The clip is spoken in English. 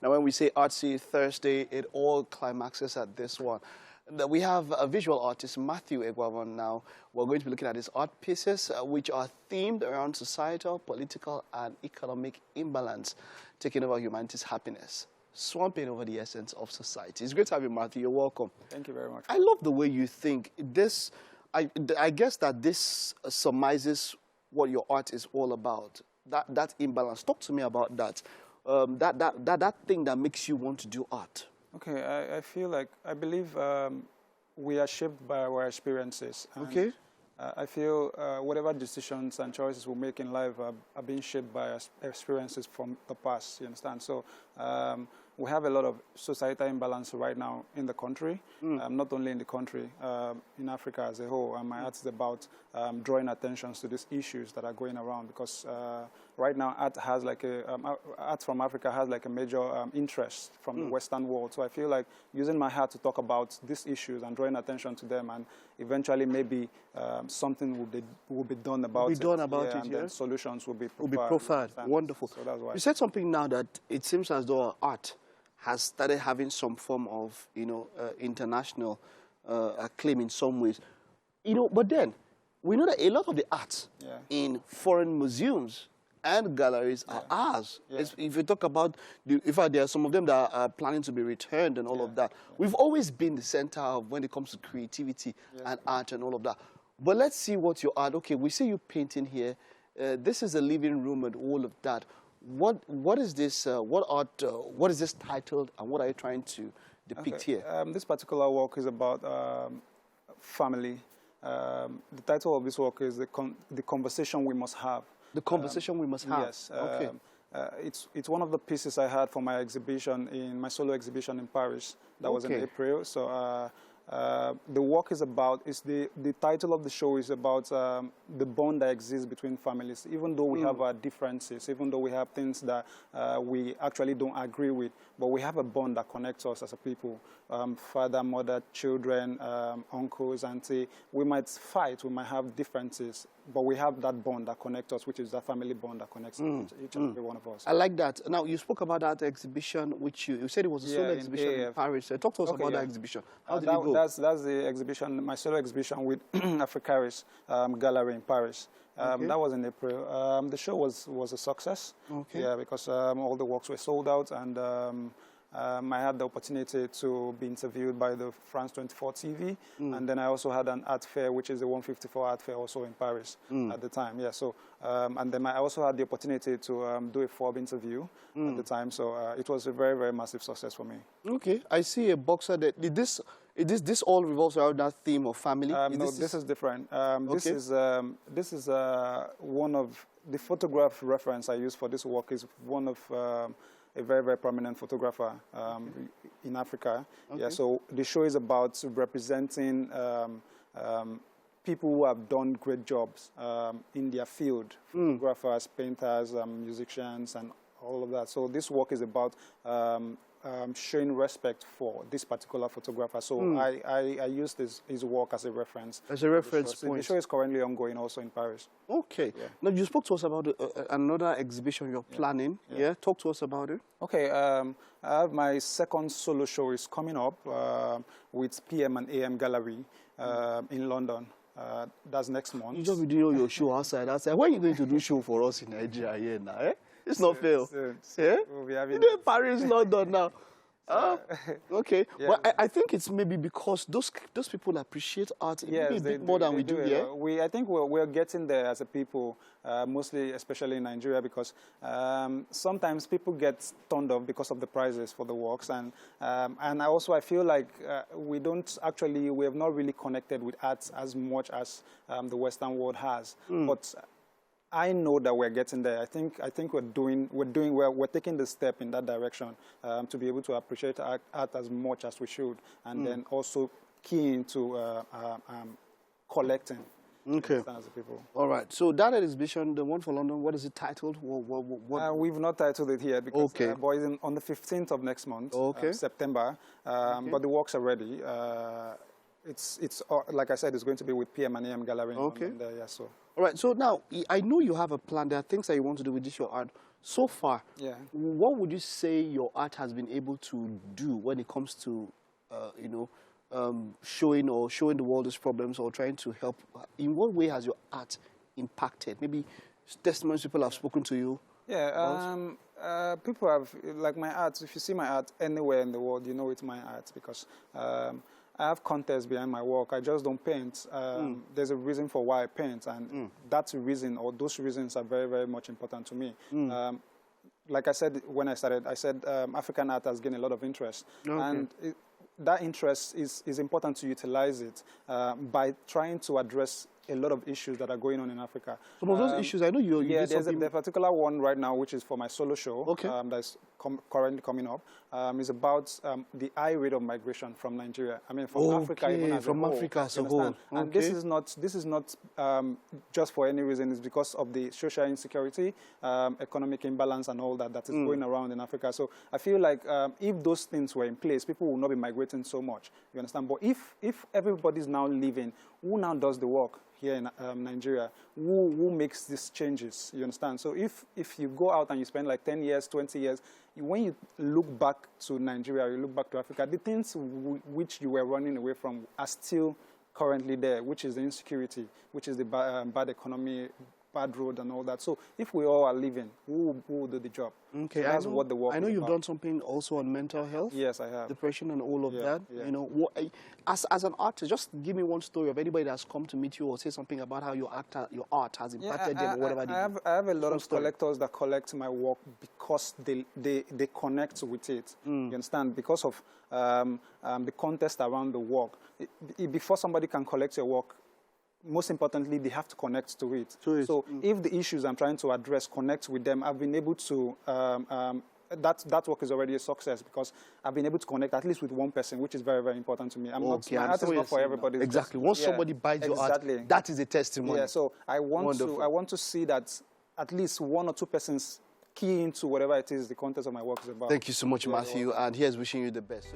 Now, when we say Artsy Thursday, it all climaxes at this one. We have a visual artist, Matthew Eguavoen, now. We're going to be looking at his art pieces, which are themed around societal, political, and economic imbalance, taking over humanity's happiness, swamping over the essence of society. It's great to have you, Matthew. You're welcome. Thank you very much. I love the way you think. This, I guess that this surmises what your art is all about, that imbalance. Talk to me about that, that thing that makes you want to do art. Okay, I believe we are shaped by our experiences. Okay. I feel whatever decisions and choices we make in life are being shaped by experiences from the past, you understand? So we have a lot of societal imbalance right now in the country, not only in the country, in Africa as a whole. And my art is about drawing attention to these issues that are going around, because right now art has like art from Africa has like a major interest from the Western world. So I feel like using my art to talk about these issues and drawing attention to them, and eventually maybe something will be done about it. And then solutions will be profiled. Wonderful. So that's why. You said something now that it seems as though art has started having some form of, international acclaim in some ways. But then we know that a lot of the art in foreign museums and galleries are ours. If you talk about, in fact, there are some of them that are planning to be returned and all of that. We've always been the center of when it comes to creativity and art and all of that. But let's see what your art, okay, we see you painting here. This is a living room and all of that. What is this, what is this titled, and what are you trying to depict here? This particular work is about family. The title of this work is The Conversation We Must Have. The Conversation We Must Have. Yes. Okay. It's one of the pieces I had for my exhibition, in my solo exhibition in Paris. That was in April. So the work is about, the title of the show is about the bond that exists between families. Even though we have our differences, even though we have things that we actually don't agree with, but we have a bond that connects us as a people. Father, mother, children, uncles, auntie. We might fight, we might have differences, but we have that bond that connects us, which is that family bond that connects each and every one of us. I like that. Now, you spoke about that exhibition, which you said it was a solo exhibition in Paris. Talk to us about that exhibition. How did it go? That's the exhibition, my solo exhibition with Africaris Gallery in Paris. That was in April. The show was a success. Yeah, because all the works were sold out, and I had the opportunity to be interviewed by the France 24 TV, and then I also had an art fair, which is the 154 art fair, also in Paris at the time. Yeah, so and then I also had the opportunity to do a FOB interview at the time. So it was a very, very massive success for me. Okay, I see a boxer that this all revolves around that theme of family. No, this is different. This is one of the photograph reference I use for this work is one of a very, very prominent photographer in Africa. Yeah, so the show is about representing people who have done great jobs in their field, photographers, painters, musicians, and all of that. So this work is about showing respect for this particular photographer. So I used his work as a reference. As a reference point. The show is currently ongoing also in Paris. Okay. Yeah. Now, you spoke to us about another exhibition you're planning. Yeah. Talk to us about it. Okay. I have my second solo show is coming up with PM and AM Gallery in London. That's next month. You just be doing your show outside. When are you going to do show for us in Nigeria here now? Eh? It's not fair. Yeah? We'll be having Paris, London now. Okay. Yeah. But I think it's maybe because those people appreciate art maybe a bit more than we do here. I think we're getting there as a people, mostly, especially in Nigeria, because sometimes people get turned off because of the prices for the works, and I feel like we have not really connected with art as much as the Western world has. But I know that we're getting there. I think we're taking the step in that direction to be able to appreciate art as much as we should, and then also key into collecting. Okay. As a people. All right. So that exhibition, the one for London, what is it titled? What? We've not titled it here because but it's on the 15th of next month, September. But the works are ready. It's like I said, it's going to be with PM and AM Gallery. Okay. Yeah, so. All right. So now, I know you have a plan. There are things that you want to do with this your art. So far, Yeah. what would you say your art has been able to do when it comes to, showing the world these problems or trying to help? In what way has your art impacted? Maybe testimonies people have spoken to you. Yeah, people have, like my art, if you see my art anywhere in the world, you know it's my art because I have context behind my work. I just don't paint. There's a reason for why I paint, and that reason or those reasons are very, very much important to me. Like I said when I started, I said African art has gained a lot of interest. Okay. And that interest is important to utilize it by trying to address a lot of issues that are going on in Africa. Some of those issues, I know you yeah, did there's something... a particular one right now, which is for my solo show. Okay. That's currently coming up. Is about the high rate of migration from Nigeria. I mean, from Africa even as a whole. From Africa as a whole. Okay. And this is not just for any reason. It's because of the social insecurity, economic imbalance, and all that is going around in Africa. So I feel like if those things were in place, people will not be migrating so much. You understand? But if everybody's now leaving, who now does the work here in Nigeria? Who makes these changes? You understand? So if you go out and you spend like 10 years, 20 years, when you look back to Nigeria, you look back to Africa, the things which you were running away from are still currently there, which is the insecurity, which is the bad economy, bad road and all that. So if we all are leaving, who will do the job? Okay, so that's what the work I know is you've about. done something also on mental health. Yes, I have. Depression and all of that. Yeah. You know, as an artist, just give me one story of anybody that's come to meet you or say something about how your art has impacted them or whatever. I have a lot of collectors that collect my work because they connect with it. You understand? Because of the context around the work. Before somebody can collect your work, most importantly, they have to connect to it. So if the issues I'm trying to address connect with them, I've been able to, that work is already a success because I've been able to connect at least with one person, which is very, very important to me. My art is not for everybody. Exactly. Once somebody buys your art, that is a testimony. Yeah, so I want to see that at least one or two persons key into whatever it is the content of my work is about. Thank you so much, Matthew, and here's wishing you the best.